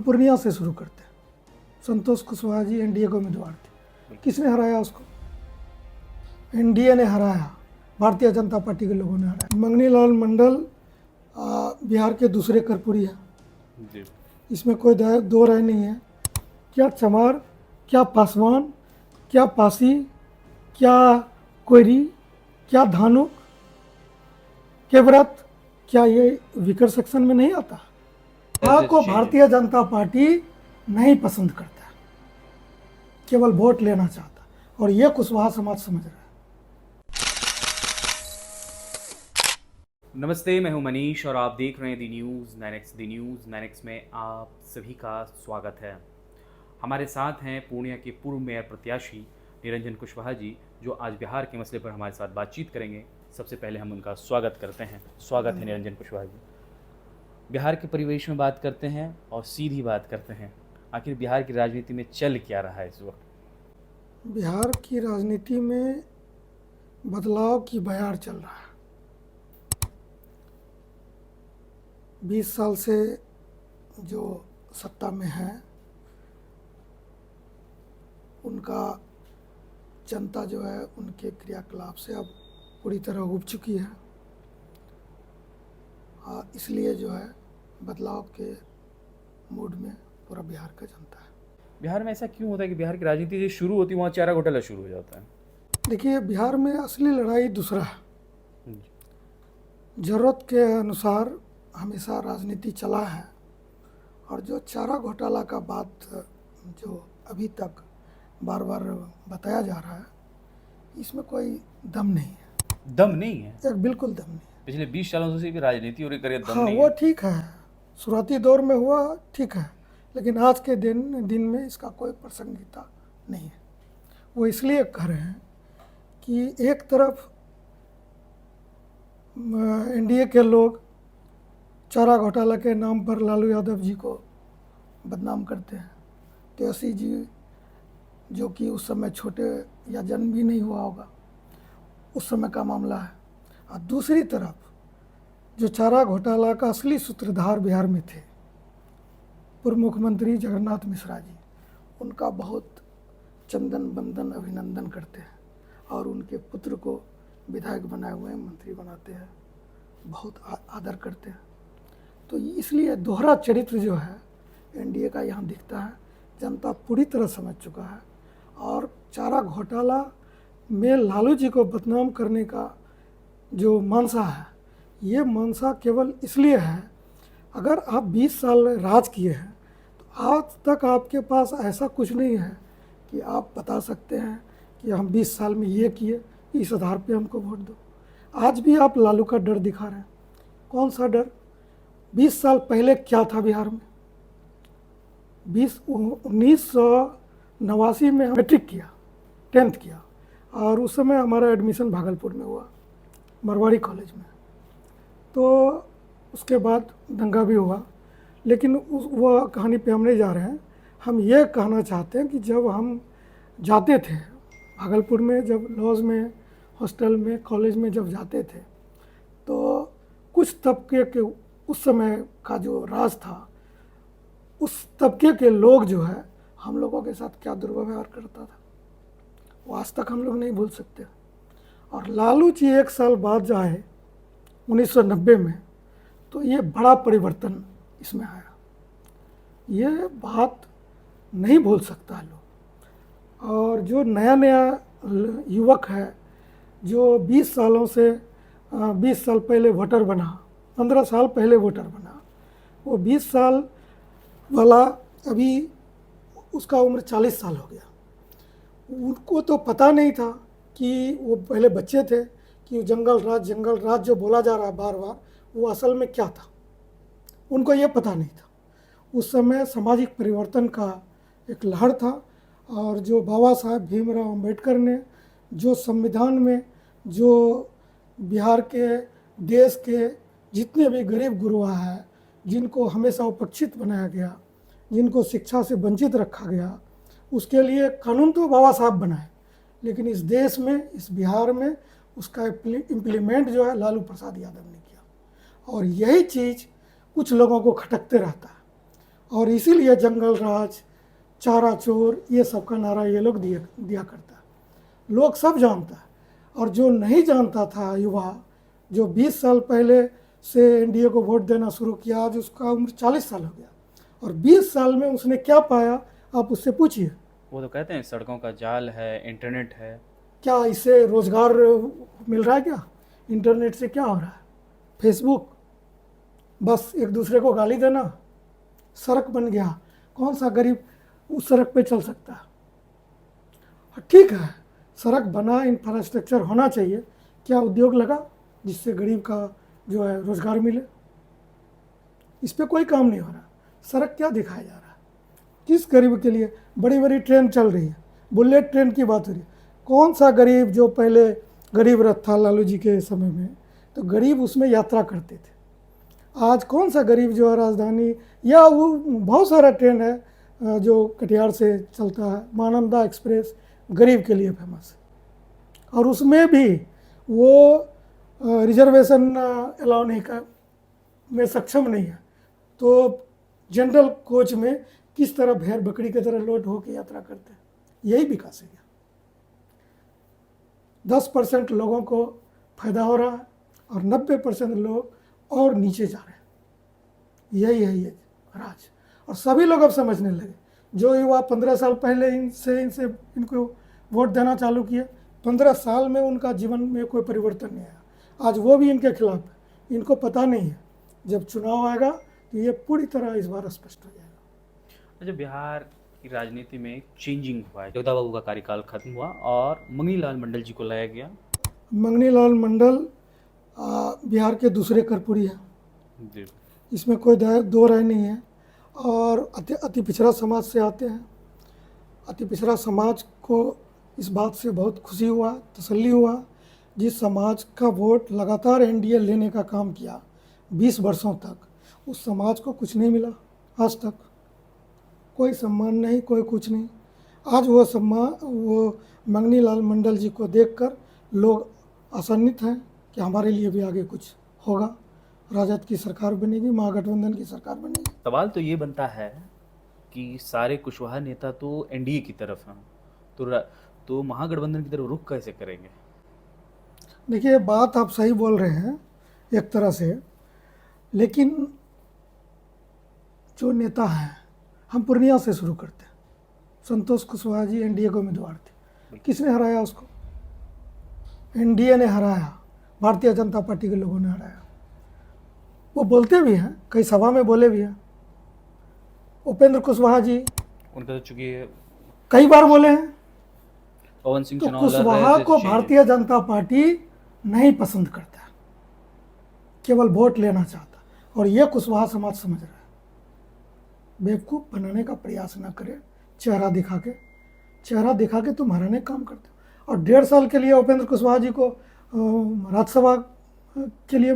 पूर्णिया से शुरू करते हैं। संतोष कुशवाहा जी एनडीए के उम्मीदवार थे। किसने हराया उसको? एनडीए ने हराया, भारतीय जनता पार्टी के लोगों ने हराया। मंगनी लाल मंडल बिहार के दूसरे कर्पूरी हैं जी। इसमें कोई दो राय नहीं है। क्या चमार, क्या पासवान, क्या पासी, क्या कोयरी, क्या धानुक, के व्रत, क्या ये विकर सेक्शन में नहीं आता? को भारतीय जनता पार्टी नहीं पसंद करता, केवल वोट लेना चाहता, और ये कुशवाहा समाज समझ रहा है। नमस्ते, मैं हूं मनीष और आप देख रहे हैं दी न्यूज़ 9X। दी न्यूज़ 9X में आप सभी का स्वागत है। हमारे साथ हैं पूर्णिया के पूर्व मेयर प्रत्याशी निरंजन कुशवाहा जी, जो आज बिहार के मसले पर हमारे साथ बातचीत करेंगे। सबसे पहले हम उनका स्वागत करते हैं। स्वागत है निरंजन कुशवाहा जी। बिहार के परिवेश में बात करते हैं और सीधी बात करते हैं, आखिर बिहार की राजनीति में चल क्या रहा है इस वक्त? बिहार की राजनीति में बदलाव की बयार चल रहा है। 20 साल से जो सत्ता में है उनका जनता जो है उनके क्रियाकलाप से अब पूरी तरह उब चुकी है। इसलिए जो है बदलाव के मूड में पूरा बिहार का जनता है। बिहार में ऐसा क्यों होता है कि बिहार की राजनीति जो शुरू होती है वहाँ चारा घोटाला शुरू हो जाता है? देखिए, बिहार में असली लड़ाई दूसरा है। ज़रूरत के अनुसार हमेशा राजनीति चला है, और जो चारा घोटाला का बात जो अभी तक बार बार बताया जा रहा है, इसमें कोई दम नहीं है। दम नहीं है? एक बिल्कुल दम नहीं है। पिछले 20 सालों से भी राजनीति और दम हाँ, नहीं वो है। ठीक है, शुरुआती दौर में हुआ ठीक है, लेकिन आज के दिन में इसका कोई प्रासंगिकता नहीं है। वो इसलिए कह रहे हैं कि एक तरफ एनडीए के लोग चारा घोटाला के नाम पर लालू यादव जी को बदनाम करते हैं। तेजस्वी जी, जो कि उस समय छोटे या जन्म भी नहीं हुआ होगा, उस समय का मामला है। और दूसरी तरफ जो चारा घोटाला का असली सूत्रधार बिहार में थे, पूर्व मुख्यमंत्री जगन्नाथ मिश्रा जी, उनका बहुत चंदन बंदन अभिनंदन करते हैं और उनके पुत्र को विधायक बनाए हुए मंत्री बनाते हैं, बहुत आदर करते हैं। तो इसलिए दोहरा चरित्र जो है एनडीए का यहाँ दिखता है। जनता पूरी तरह समझ चुका है, और चारा घोटाला में लालू जी को बदनाम करने का जो मानसा है, ये मानसा केवल इसलिए है, अगर आप 20 साल राज किए हैं तो आज तक आपके पास ऐसा कुछ नहीं है कि आप बता सकते हैं कि हम 20 साल में ये किए, इस आधार पे हमको वोट दो। आज भी आप लालू का डर दिखा रहे हैं। कौन सा डर? 20 साल पहले क्या था बिहार में? 1989 में मैट्रिक किया, 10th किया, और उस समय हमारा एडमिशन भागलपुर में हुआ, मारवाड़ी कॉलेज में। तो उसके बाद दंगा भी हुआ, लेकिन वो कहानी पे हम नहीं जा रहे हैं। हम ये कहना चाहते हैं कि जब हम जाते थे भागलपुर में, जब लॉज में, हॉस्टल में, कॉलेज में जब जाते थे, तो कुछ तबके के उस समय का जो राज था, उस तबके के लोग जो है हम लोगों के साथ क्या दुर्व्यवहार करता था, वो आज तक हम लोग नहीं भूल सकते। और लालू जी 1 साल बाद जाए 1990 में, तो ये बड़ा परिवर्तन इसमें आया। ये बात नहीं भूल सकता है लोग। और जो नया युवक है, जो 20 सालों से 20 साल पहले वोटर बना, 15 साल पहले वोटर बना, वो 20 साल वाला अभी उसका उम्र 40 साल हो गया। उनको तो पता नहीं था कि वो पहले बच्चे थे कि जंगल राज जो बोला जा रहा है बार बार, वो असल में क्या था, उनको ये पता नहीं था। उस समय सामाजिक परिवर्तन का एक लहर था, और जो बाबा साहब भीमराव अम्बेडकर ने जो संविधान में जो बिहार के, देश के जितने भी गरीब गुरुआ हैं, जिनको हमेशा उपेक्षित बनाया गया, जिनको शिक्षा से वंचित रखा गया, उसके लिए कानून तो बाबा साहब बनाए, लेकिन इस देश में, इस बिहार में उसका इम्प्लीमेंट जो है लालू प्रसाद यादव ने किया। और यही चीज़ कुछ लोगों को खटकते रहता है, और इसीलिए जंगल राज, चारा चोर, ये सब का नारा ये लोग दिया करता है। लोग सब जानता है। और जो नहीं जानता था युवा, जो 20 साल पहले से एनडीए को वोट देना शुरू किया, आज उसका उम्र 40 साल हो गया, और 20 साल में उसने क्या पाया आप उससे पूछिए। वो तो कहते हैं सड़कों का जाल है, इंटरनेट है। क्या इससे रोजगार मिल रहा है? क्या इंटरनेट से क्या हो रहा है? फेसबुक, बस एक दूसरे को गाली देना। सड़क बन गया, कौन सा गरीब उस सड़क पे चल सकता है? ठीक है, सड़क बना, इंफ्रास्ट्रक्चर होना चाहिए, क्या उद्योग लगा जिससे गरीब का जो है रोजगार मिले? इस पे कोई काम नहीं हो रहा। सड़क क्या दिखाया जा रहा है? किस गरीब के लिए? बड़ी बड़ी ट्रेन चल रही है, बुलेट ट्रेन की बात हो रही है। कौन सा गरीब जो पहले गरीब रथ था लालू जी के समय में, तो गरीब उसमें यात्रा करते थे। आज कौन सा गरीब जो है राजधानी, या वो बहुत सारा ट्रेन है जो कटिहार से चलता है, मानंदा एक्सप्रेस गरीब के लिए फेमस है, और उसमें भी वो रिजर्वेशन अलाउ नहीं कर में सक्षम नहीं है। तो जनरल कोच में किस तरह भेड़ बकरी की तरह लोड होकर यात्रा करते हैं? यही विकास है क्या? 10% लोगों को फायदा हो रहा है और 90% लोग और नीचे जा रहे हैं। यही है ये राज। और सभी लोग अब समझने लगे। जो युवा 15 साल पहले इनको वोट देना चालू किए, 15 साल में उनका जीवन में कोई परिवर्तन नहीं आया। आज वो भी इनके खिलाफ है। इनको पता नहीं है, जब चुनाव आएगा तो ये पूरी तरह इस बार स्पष्ट हो जाएगा। अच्छा, बिहार की राजनीति में चेंजिंग हुआ है। जगदा बाबू का कार्यकाल खत्म हुआ और मंगनी लाल मंडल जी को लाया गया। मंगनी लाल मंडल बिहार के दूसरे कर्पूरी हैं, जी। इसमें कोई दो राय नहीं है। और अति पिछड़ा समाज से आते हैं। अति पिछड़ा समाज को इस बात से बहुत खुशी हुआ, तसल्ली हुआ, जिस समाज का वोट लगातार एनडीए लेने का काम किया 20 वर्षों तक, उस समाज को कुछ नहीं मिला आज तक। कोई सम्मान नहीं, कोई कुछ नहीं। आज वो मंगनी लाल मंडल जी को देखकर लोग आसान्वित हैं कि हमारे लिए भी आगे कुछ होगा, राजद की सरकार बनेगी, महागठबंधन की सरकार बनेगी। सवाल तो ये बनता है कि सारे कुशवाहा नेता तो एनडीए की तरफ हैं, तो महागठबंधन की तरफ रुख कैसे करेंगे? देखिए, बात आप सही बोल रहे हैं एक तरह से, लेकिन जो नेता हैं, हम पूर्णिया से शुरू करते हैं। संतोष कुशवाहा जी एनडीए के उम्मीदवार थे। किसने हराया उसको? एनडीए ने हराया, भारतीय जनता पार्टी के लोगों ने हराया। वो बोलते भी हैं, कई सभा में बोले भी हैं। उपेंद्र कुशवाहा जी उनका तो चूंकि कई बार बोले हैं। पवन सिंह तो चुनाव लड़ रहे कुशवाहा थे, को चेंज। भारतीय जनता पार्टी नहीं पसंद करता, केवल वोट लेना चाहता। और ये कुशवाहा समाज समझ रहा है। बेवकूफ़ बनाने का प्रयास ना करे, चेहरा दिखा के तुम हराने का काम करते हो। और 1.5 साल के लिए उपेंद्र कुशवाहा जी को राज्यसभा के लिए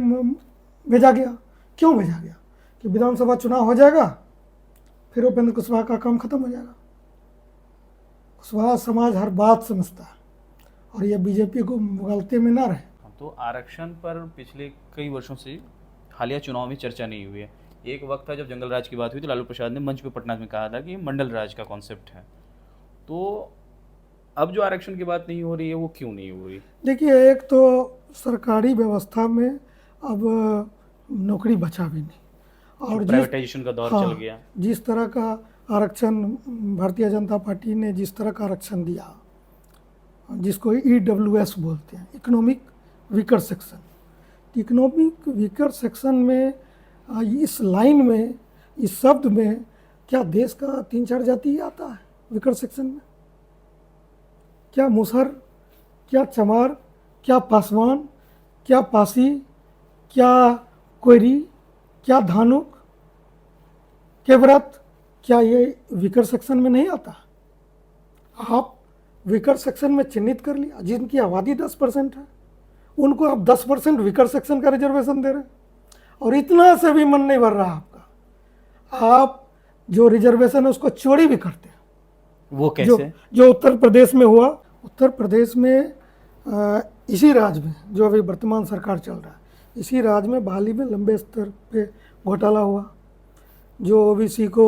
भेजा गया। क्यों भेजा गया? कि विधानसभा चुनाव हो जाएगा, फिर उपेंद्र कुशवाहा का काम खत्म हो जाएगा। कुशवाहा समाज हर बात समझता है, और ये बीजेपी को गलती में ना रहे। तो आरक्षण पर पिछले कई वर्षों से हालिया चुनाव में चर्चा नहीं हुई है। एक वक्त था जब जंगल राज की बात हुई तो लालू प्रसाद ने मंच पे पटना में कहा था कि मंडल राज का कॉन्सेप्ट है। तो अब जो आरक्षण की बात नहीं हो रही है, वो क्यों नहीं हो रही? देखिए, एक तो सरकारी व्यवस्था में अब नौकरी बचा भी नहीं, और प्राइवेटाइजेशन का दौर चल गया। जिस तरह का आरक्षण भारतीय जनता पार्टी ने जिस तरह का आरक्षण दिया, जिसको EWS बोलते हैं, economic weaker section. Economic weaker section में इस लाइन में, इस शब्द में क्या देश का 3-4 जाति आता है वीकर सेक्शन में? क्या मुसहर, क्या चमार, क्या पासवान, क्या पासी, क्या कोयरी, क्या धानुक, के व्रत, क्या ये वीकर सेक्शन में नहीं आता? आप वीकर सेक्शन में चिन्हित कर लिया, जिनकी आबादी 10% है, उनको आप 10% वीकर सेक्शन का रिजर्वेशन दे रहे हैं, और इतना से भी मन नहीं भर रहा आपका। आप जो रिजर्वेशन है उसको चोरी भी करते हैं। वो कैसे? जो उत्तर प्रदेश में हुआ। उत्तर प्रदेश में इसी राज्य में जो अभी वर्तमान सरकार चल रहा है, इसी राज्य में बहाली में लंबे स्तर पे घोटाला हुआ। जो ओबीसी को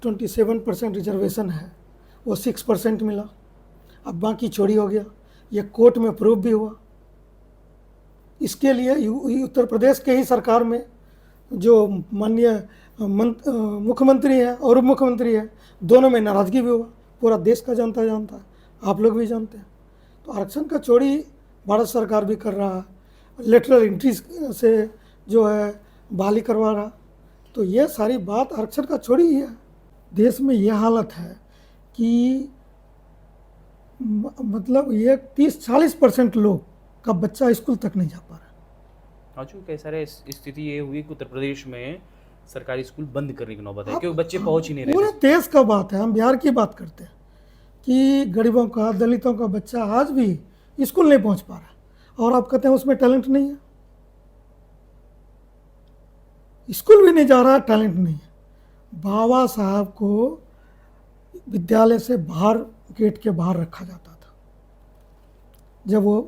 27% रिजर्वेशन है वो 6% मिला, अब बाकी चोरी हो गया। ये कोर्ट में प्रूफ भी हुआ। इसके लिए उत्तर प्रदेश के ही सरकार में जो माननीय मुख्यमंत्री हैं और उप मुख्यमंत्री हैं, दोनों में नाराज़गी भी हुआ। पूरा देश का जनता जानता है, आप लोग भी जानते हैं। तो आरक्षण का चोरी भारत सरकार भी कर रहा है, लेटरल एंट्री से जो है बहाली करवा रहा। तो ये सारी बात आरक्षण का चोरी ही है। देश में ये हालत है कि मतलब ये 30-40% लोग का बच्चा स्कूल तक नहीं जा पा रहा। आज कई सारे स्थिति ये हुई कि उत्तर प्रदेश में सरकारी स्कूल बंद करने की नौबत है क्योंकि बच्चे पहुंच ही नहीं रहे। पूरे देश का बात है, हम बिहार की बात करते हैं कि गरीबों का, दलितों का बच्चा आज भी स्कूल नहीं पहुंच पा रहा, और आप कहते हैं उसमें टैलेंट नहीं है। स्कूल भी नहीं जा रहा, टैलेंट नहीं है। बाबा साहब को विद्यालय से बाहर, गेट के बाहर रखा जाता था जब वो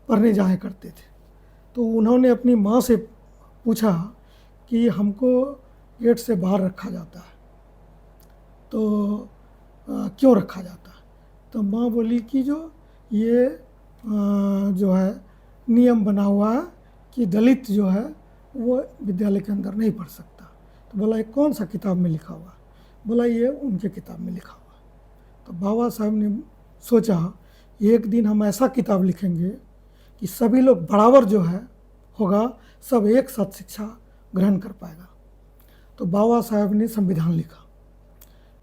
पढ़ने जाया करते थे। तो उन्होंने अपनी माँ से पूछा कि हमको गेट से बाहर रखा जाता है तो क्यों रखा जाता है? तो माँ बोली कि जो ये जो है नियम बना हुआ है कि दलित जो है वो विद्यालय के अंदर नहीं पढ़ सकता। तो बोला ये कौन सा किताब में लिखा हुआ? बोला ये उनके किताब में लिखा हुआ। तो बाबा साहब ने सोचा एक दिन हम ऐसा किताब लिखेंगे कि सभी लोग बराबर जो है होगा, सब एक साथ शिक्षा ग्रहण कर पाएगा। तो बाबा साहब ने संविधान लिखा।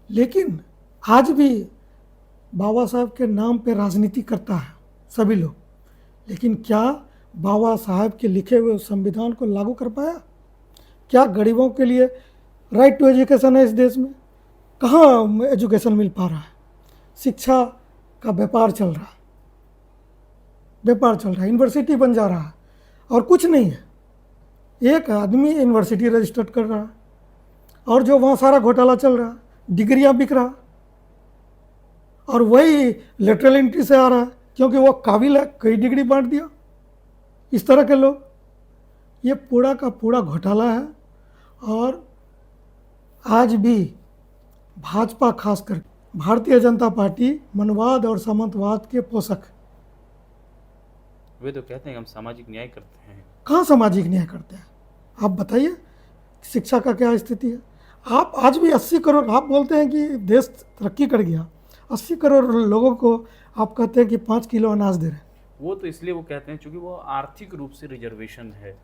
लेकिन आज भी बाबा साहब के नाम पे राजनीति करता है सभी लोग, लेकिन क्या बाबा साहब के लिखे हुए संविधान को लागू कर पाया? क्या गरीबों के लिए राइट टू एजुकेशन है इस देश में? कहाँ एजुकेशन मिल पा रहा है? शिक्षा का व्यापार चल रहा है, व्यापार चल रहा है, यूनिवर्सिटी बन जा रहा है और कुछ नहीं है। एक आदमी यूनिवर्सिटी रजिस्टर्ड कर रहा है और जो वहाँ सारा घोटाला चल रहा है, डिग्रियाँ बिक रहा, और वही लेटरल एंट्री से आ रहा है क्योंकि वो काबिल है, कई डिग्री बांट दिया। इस तरह के लोग, ये पूरा का पूरा घोटाला है। और आज भी भाजपा, खासकर भारतीय जनता पार्टी, मनवाद और सामंतवाद के पोषक। वे तो कहते हैं हम सामाजिक न्याय करते हैं। कहाँ सामाजिक न्याय करते हैं? आप बताइए शिक्षा का क्या स्थिति है? आप आज भी 80 करोड़, आप बोलते हैं कि देश तरक्की कर गया, 80 करोड़ लोगों को आप कहते हैं कि 5 किलो अनाज दे रहे हैं। वो तो इसलिए वो कहते हैं क्योंकि वो आर्थिक रूप से रिजर्वेशन है।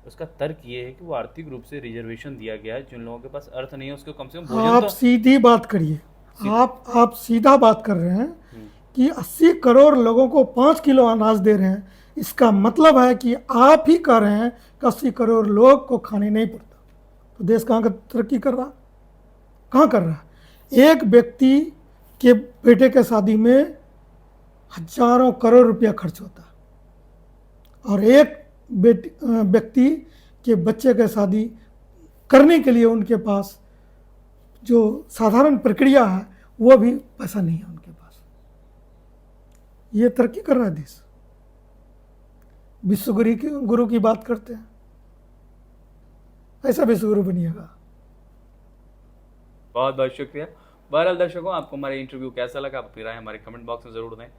उसका तर्क ये है कि वो आर्थिक रूप से रिजर्वेशन दिया गया है, जिन लोगों के पास अर्थ नहीं है उसको कम से कम भोजन आप तो। सीधी बात करिए, आप सीधा बात कर रहे हैं कि 80 करोड़ लोगों को 5 किलो अनाज दे रहे हैं। इसका मतलब है कि आप ही कह रहे हैं कि 80 करोड़ लोग को खाने नहीं पड़ता। तो देश कहाँ का तरक्की कर रहा? कहाँ कर रहा है? एक व्यक्ति के बेटे के शादी में हजारों करोड़ रुपया खर्च होता है, और एक व्यक्ति के बच्चे के शादी करने के लिए उनके पास जो साधारण प्रक्रिया है वो भी पैसा नहीं है उनके पास। ये तरक्की कर रहा है देश। विश्वगुरु की बात करते हैं, ऐसा विश्वगुरु बनिएगा। बहुत बहुत शुक्रिया। बहरहाल दर्शकों, आपको हमारा इंटरव्यू कैसा लगा, आप अपनी राय हमारे कमेंट बॉक्स में जरूर दें।